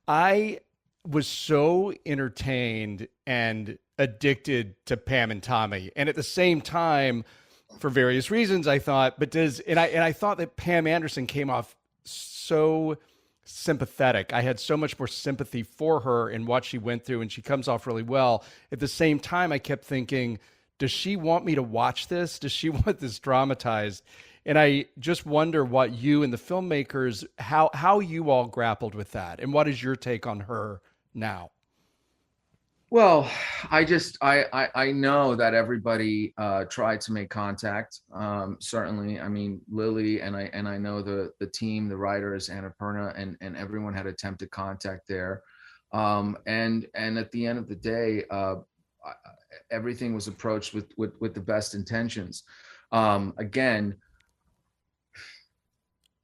I was so entertained and addicted to Pam and Tommy. And at the same time, for various reasons, I thought, I thought that Pam Anderson came off so sympathetic. I had so much more sympathy for her and what she went through, and she comes off really well. At the same time, I kept thinking, does she want me to watch this? Does she want this dramatized? And I just wonder what you and the filmmakers, how you all grappled with that, and what is your take on her now? Well, I know that everybody tried to make contact. Certainly, I mean Lily and I know the team, the writers, Annapurna, and everyone had attempted contact there. And at the end of the day, everything was approached with the best intentions. Again,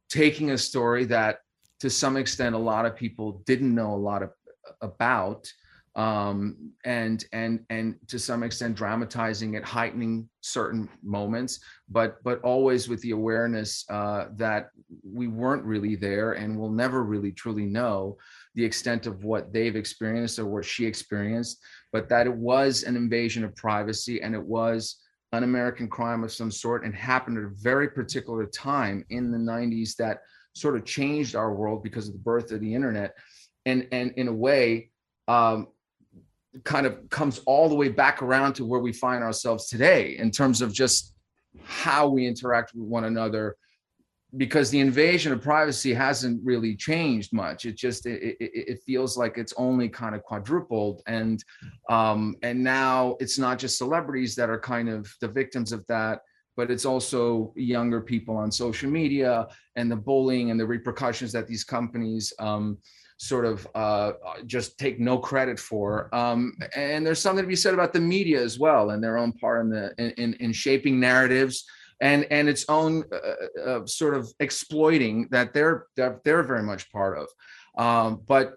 taking a story that to some extent a lot of people didn't know a lot about, and to some extent dramatizing it, heightening certain moments, but always with the awareness that we weren't really there and we'll never really truly know the extent of what they've experienced or what she experienced, but that it was an invasion of privacy and it was an American crime of some sort and happened at a very particular time in the 90s that sort of changed our world because of the birth of the internet. And in a way, kind of comes all the way back around to where we find ourselves today in terms of just how we interact with one another, because the invasion of privacy hasn't really changed much. It feels like it's only kind of quadrupled, and now it's not just celebrities that are kind of the victims of that, but it's also younger people on social media and the bullying and the repercussions that these companies sort of just take no credit for. And there's something to be said about the media as well and their own part in shaping narratives and its own sort of exploiting that they're very much part of. But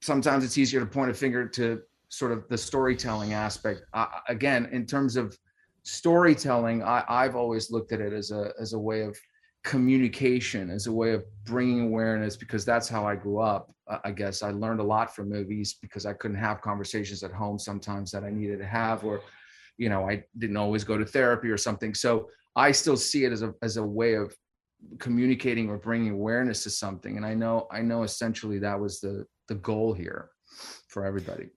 sometimes it's easier to point a finger to sort of the storytelling aspect. Again, in terms of storytelling, I've always looked at it as a way of communication, as a way of bringing awareness, because that's how I grew up. I guess I learned a lot from movies because I couldn't have conversations at home sometimes that I needed to have, or, I didn't always go to therapy or something. So I still see it as a way of communicating or bringing awareness to something. And I know essentially that was the goal here for everybody.